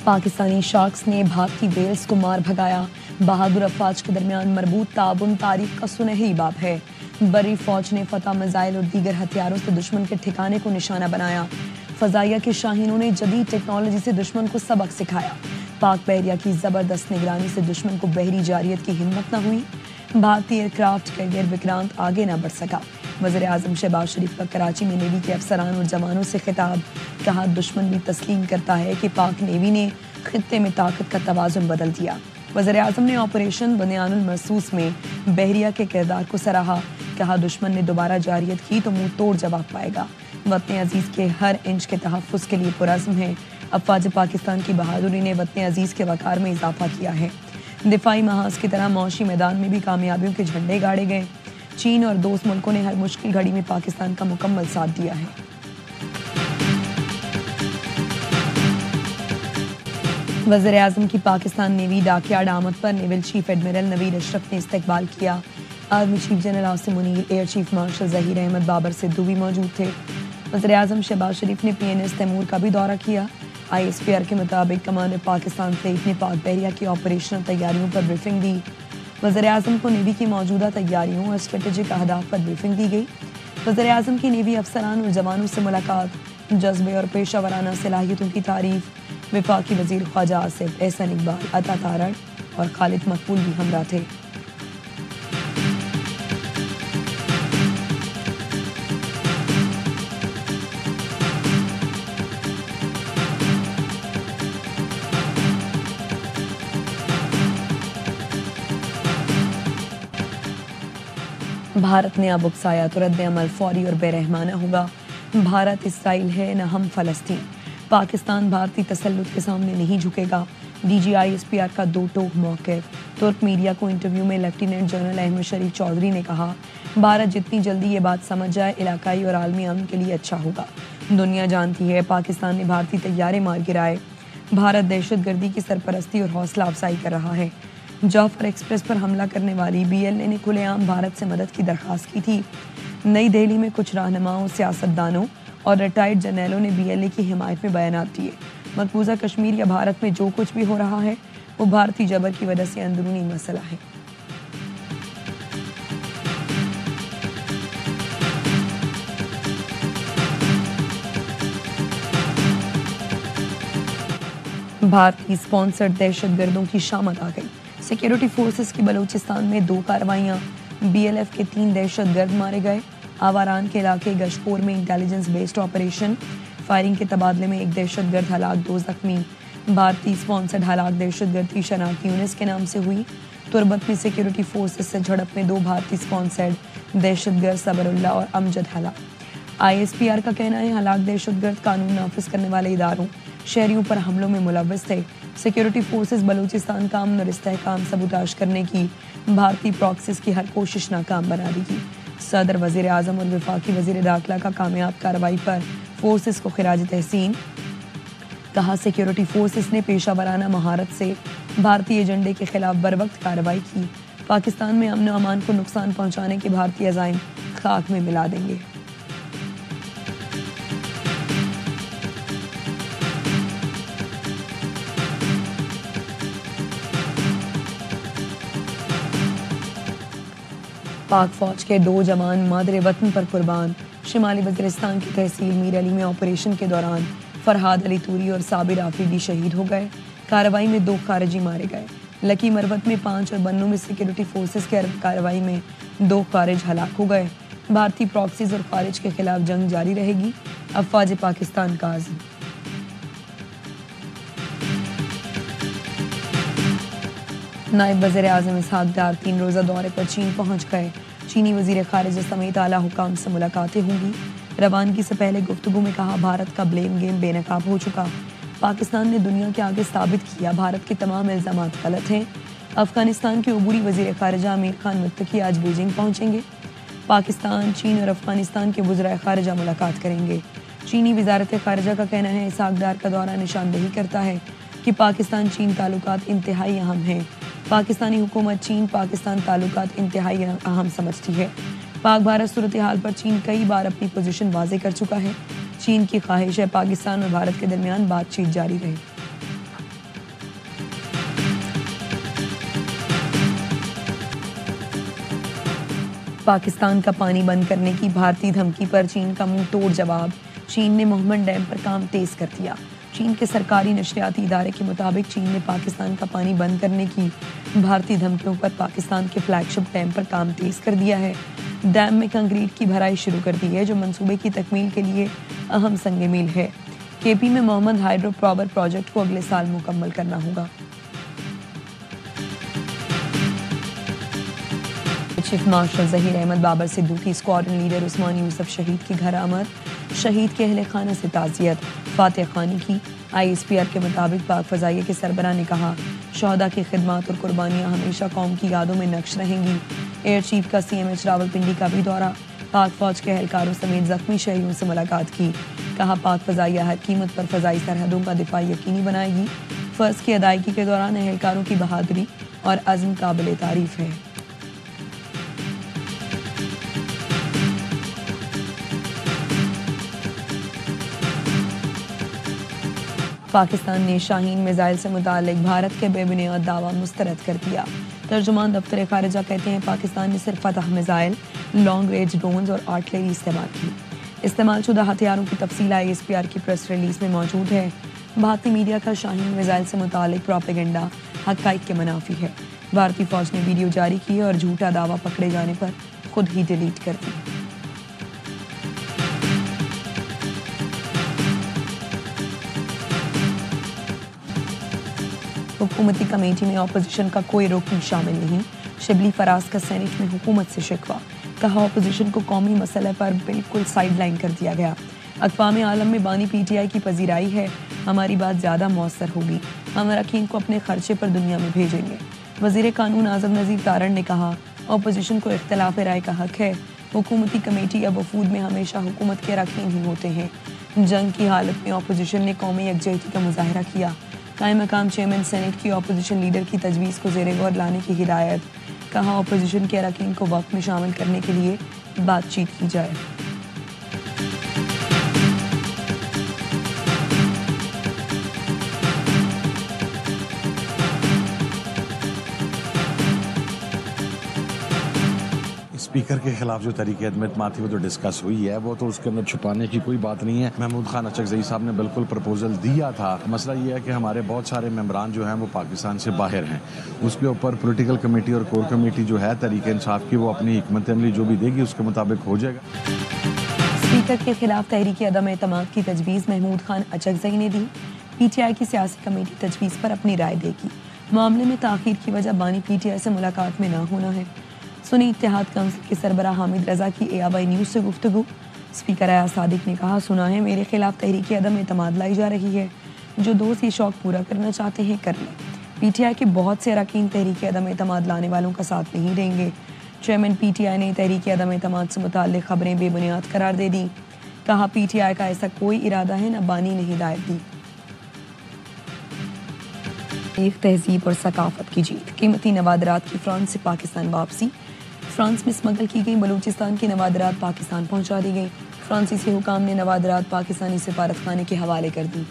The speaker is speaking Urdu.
پاکستانی شارکس نے بھارتی ویلز کو مار بھگایا۔ بہادر افواج کے درمیان مربوط تعاون تاریخ کا سنہری باب ہے۔ بری فوج نے فتح میزائل اور دیگر ہتھیاروں سے دشمن کے ٹھکانے کو نشانہ بنایا۔ فضائیہ کے شاہینوں نے جدید ٹیکنالوجی سے دشمن کو سبق سکھایا۔ پاک بحریہ کی زبردست نگرانی سے دشمن کو بحری جارحیت کی ہمت نہ ہوئی۔ بھارتی ایئر کرافٹ کیریئر وکرانت آگے نہ بڑھ سکا۔ وزیر اعظم شہباز شریف کا کراچی میں نیوی کے افسران اور جوانوں سے خطاب۔ کہا دشمن بھی تسلیم کرتا ہے کہ پاک نیوی نے خطے میں طاقت کا توازن بدل دیا۔ وزیر اعظم نے آپریشن بنیان المرصوص میں بحریہ کے کردار کو سراہا۔ کہا دشمن نے دوبارہ جارحیت کی تو منہ توڑ جواب پائے گا۔ وطن عزیز کے ہر انچ کے تحفظ کے لیے پرعزم ہے۔ افواج پاکستان کی بہادری نے وطن عزیز کے وقار میں اضافہ کیا ہے۔ دفاعی محاذ کی طرح معاشی میدان میں بھی کامیابیوں کے جھنڈے گاڑے گئے۔ چین اور دوست ملکوں نے ہر مشکل گھڑی میں پاکستان کا مکمل ساتھ دیا ہے۔ وزیر اعظم کی پاکستان نیوی ڈاکیارڈ آمد پر نیول چیف ایڈمرل نوید اشرف نے استقبال کیا۔ Army chief general Asim Munir, air chief marshal Zaheer Ahmed Babar Sidhu بھی موجود تھے۔ وزیر اعظم شہباز شریف نے PNS تیمور کا بھی دورہ کیا۔ ISPR کے مطابق کمانڈر پاکستان فلیٹ نے پاک بحریہ کی آپریشنل تیاریوں پر بریفنگ دی۔ وزیر اعظم کو نیوی کی موجودہ تیاریوں اور اسٹریٹجک اہداف پر بریفنگ دی گئی۔ وزیر اعظم کی نیوی افسران اور جوانوں سے ملاقات، جذبے اور پیشہ ورانہ صلاحیتوں کی تعریف۔ وفاقی وزیر خواجہ آصف، احسن اقبال، عطا تارڑ اور خالد مقبول بھی ہمراہ تھے۔ بھارت نے اب اکسایا تو رد عمل فوری اور بے رحمانہ ہوگا۔ بھارت اسرائیل ہے نہ ہم فلسطین۔ پاکستان بھارتی تسلط کے سامنے نہیں جھکے گا۔ DG ISPR کا دو ٹوک موقف۔ ترک میڈیا کو انٹرویو میں لیفٹیننٹ جنرل احمد شریف چودھری نے کہا، بھارت جتنی جلدی یہ بات سمجھ جائے علاقائی اور عالمی امن کے لیے اچھا ہوگا۔ دنیا جانتی ہے پاکستان نے بھارتی طیارے مار گرائے۔ بھارت دہشت گردی کی سرپرستی اور حوصلہ افزائی کر رہا ہے۔ جعفر ایکسپریس پر حملہ کرنے والی BLA نے کھلے عام بھارت سے مدد کی درخواست کی تھی۔ نئی دہلی میں کچھ رہنماؤں، سیاستدانوں اور ریٹائرڈ جرنیلوں نے BLA کی حمایت میں بیانات دیے۔ مقبوضہ کشمیر یا بھارت میں جو کچھ بھی ہو رہا ہے وہ بھارتی جبر کی وجہ سے اندرونی مسئلہ ہے۔ بھارتی اسپانسرڈ دہشت گردوں کی شامت آ گئی۔ سیکیورٹی فورسز کی بلوچستان میں 2 کارروائیاں۔ BLF کے 3 دہشت گرد مارے گئے۔ آواران کے علاقے گشپور میں انٹیلیجنس بیسڈ آپریشن۔ فائرنگ کے تبادلے میں 1 دہشت گرد ہلاک، 2 زخمی۔ بھارتی اسپانسرڈ ہلاک دہشت گردی شناخت یونس کے نام سے ہوئی۔ تربت میں سیکیورٹی فورسز سے جھڑپ میں 2 بھارتی اسپانسرڈ دہشت گرد صبر اللہ اور امجد ہلاک۔ ISPR کا کہنا ہے ہلاک دہشت گرد قانون نافذ کرنے والے اداروں، شہریوں پر حملوں میں ملوث تھے۔ سیکیورٹی فورسز بلوچستان کا امن اور استحکام سبوتاژ کرنے کی بھارتی پراکسیز کی ہر کوشش ناکام بنا دی گی۔ صدر، وزیر اعظم اور وفاقی وزیر داخلہ کا کامیاب کارروائی پر فورسز کو خراج تحسین۔ کہا سیکیورٹی فورسز نے پیشہ ورانہ مہارت سے بھارتی ایجنڈے کے خلاف بروقت کارروائی کی۔ پاکستان میں امن و امان کو نقصان پہنچانے کے بھارتی عزائم خاک میں ملا دیں گے۔ پاک فوج کے 2 جوان مادر وطن پر قربان۔ شمالی وزیرستان کی تحصیل میر علی میں آپریشن کے دوران فرحاد علی توری اور صابر آفریدی شہید ہو گئے۔ کارروائی میں 2 خارجی مارے گئے۔ لکی مروت میں 5 اور بنوں میں سیکیورٹی فورسز کی کارروائی میں 2 خارج ہلاک ہو گئے۔ بھارتی پراکسیز اور خارج کے خلاف جنگ جاری رہے گی، افواج پاکستان کا عزم۔ نائب وزیر اعظم اسحاق ڈار 3 روزہ دورے پر چین پہنچ گئے۔ چینی وزیر خارجہ سمیت اعلیٰ حکام سے ملاقاتیں ہوں گی۔ روانگی سے پہلے گفتگو میں کہا بھارت کا بلیم گیم بے نقاب ہو چکا۔ پاکستان نے دنیا کے آگے ثابت کیا بھارت کے تمام الزامات غلط ہیں۔ افغانستان کے عبوری وزیر خارجہ امیر خان متقی آج بیجنگ پہنچیں گے۔ پاکستان، چین اور افغانستان کے وزرائے خارجہ ملاقات کریں گے۔ چینی وزارت خارجہ کا کہنا ہے اسحاق ڈار کا دورہ نشاندہی کرتا ہے کہ پاکستان چین تعلقات انتہائی اہم ہیں۔ پاکستانی حکومت چین پاکستان تعلقات انتہائی اہم سمجھتی ہے۔ پاک بھارت صورتحال پر چین کئی بار اپنی پوزیشن واضح کر چکا ہے۔ چین کی خواہش ہے پاکستان اور بھارت کے درمیان بات چیت جاری رہے۔ پاکستان کا پانی بند کرنے کی بھارتی دھمکی پر چین کا منہ توڑ جواب، چین نے محمد ڈیم پر کام تیز کر دیا۔ چین کے سرکاری نشریاتی ادارے کے مطابق چین نے پاکستان کا پانی بند کرنے کی بھارتی دھمکیوں پر پاکستان کے فلیگ شپ ڈیم پر کام تیز کر دیا ہے۔ ڈیم میں کنکریٹ کی بھرائی شروع کر دی ہے جو منصوبے کی تکمیل کے لیے اہم سنگ میل ہے۔ کے پی میں محمد ہائیڈرو پاور پروجیکٹ کو اگلے سال مکمل کرنا ہوگا۔ چیف مارشل ظہیر احمد بابر سدوکی اسکواڈرن لیڈر عثمان یوسف شہید کے گھر آمد، شہید کے اہل خانہ سے تعزیت، فاتح خانی کی۔ آئی ایس پی آر کے مطابق پاک فضائیہ کے سربراہ نے کہا، شہداء کی خدمات اور قربانیاں ہمیشہ قوم کی یادوں میں نقش رہیں گی۔ ایئر چیف کا سی ایم ایچ راولپنڈی کا بھی دورہ، پاک فوج کے اہلکاروں سمیت زخمی شہریوں سے ملاقات کی۔ کہا پاک فضائیہ ہر قیمت پر فضائی سرحدوں کا دفاع یقینی بنائے گی۔ فرض کی ادائیگی کے دوران اہلکاروں کی بہادری اور عزم قابل تعریف ہے۔ پاکستان نے شاہین میزائل سے متعلق بھارت کے بے بنیاد دعویٰ مسترد کر دیا۔ ترجمان دفتر خارجہ کہتے ہیں پاکستان نے صرف فتح میزائل، لانگ رینج ڈرونز اور آرٹلری استعمال کی۔ استعمال شدہ ہتھیاروں کی تفصیل آئی ایس پی آر کی پریس ریلیز میں موجود ہے۔ بھارتی میڈیا کا شاہین میزائل سے متعلق پروپیگنڈا حقائق کے منافی ہے۔ بھارتی فوج نے ویڈیو جاری کی اور جھوٹا دعویٰ پکڑے جانے پر خود ہی ڈیلیٹ کر دی۔ حکومتی کمیٹی میں اپوزیشن کا کوئی رکن شامل نہیں، شبلی فراز کا سینیٹ میں حکومت سے شکوہ، کہا اپوزیشن کو قومی مسئلے پر بالکل سائیڈ لائن کر دیا گیا۔ اقوام عالم میں بانی پی ٹی آئی کی پذیرائی ہے، ہماری بات زیادہ مؤثر ہوگی، ہم اراکین کو اپنے خرچے پر دنیا میں بھیجیں گے۔ وزیر قانون اعظم نذیر تارڑ نے کہا اپوزیشن کو اختلاف رائے کا حق ہے، حکومتی کمیٹی یا وفود میں ہمیشہ حکومت کے اراکین ہی ہوتے ہیں۔ جنگ کی حالت میں اپوزیشن نے قومی یکجہتی کا مظاہرہ کیا۔ قائم مقام چیئرمین سینیٹ کی اپوزیشن لیڈر کی تجویز کو زیر غور لانے کی ہدایت، کہا اپوزیشن کے اراکین کو وقت میں شامل کرنے کے لیے بات چیت کی جائے۔ اسپیکر کے خلاف جو تحریک عدم اعتماد تھی وہ جو ڈسکس ہوئی ہے وہ تو اس کے اندر چھپانے کی کوئی بات نہیں ہے۔ محمود خان اچکزئی صاحب نے بالکل پرپوزل دیا تھا۔ مسئلہ یہ ہے کہ ہمارے بہت سارے ممبران جو ہیں وہ پاکستان سے باہر ہیں، اس کے اوپر پولیٹیکل کمیٹی اور کور کمیٹی جو ہے تحریک انصاف کی وہ اپنی حکمت عملی جو بھی دے گی اس کے مطابق ہو جائے گا۔ اسپیکر کے خلاف تحریک عدم اعتماد کی تجویز محمود خان اچکزئی نے دی، پی ٹی آئی کی سیاسی کمیٹی تجویز پر اپنی رائے دے گی۔ معاملے میں تاخیر کی وجہ بانی پی ٹی آئی سے ملاقات میں نہ ہونا ہے۔ سنی اتحاد کونسل کے سربراہ حامد رضا کی اے آئی نیوز سے گفتگو، اسپیکر ایاز صادق نے کہا سنا ہے میرے خلاف تحریک عدم اعتماد لائی جا رہی ہے، جو دوست یہ شوق پورا کرنا چاہتے ہیں کر لیں۔ پی ٹی آئی کے بہت سے اراکین تحریک عدم اعتماد لانے والوں کا ساتھ نہیں دیں گے۔ چیئرمین پی ٹی آئی نے تحریک عدم اعتماد سے متعلق خبریں بے بنیاد قرار دے دی، کہا پی ٹی آئی کا ایسا کوئی ارادہ ہے نہ بانی نے ہدایت دی۔ ایک تہذیب اور ثقافت کی جیت، قیمتی نوادرات کی فرانس سے پاکستان واپسی، فرانس میں اسمگل کی گئی بلوچستان کی نوادرات پاکستان پہنچا دی گئی۔ فرانسیسی حکام نے نوادرات پاکستانی سفارت خانے کے حوالے کر دی۔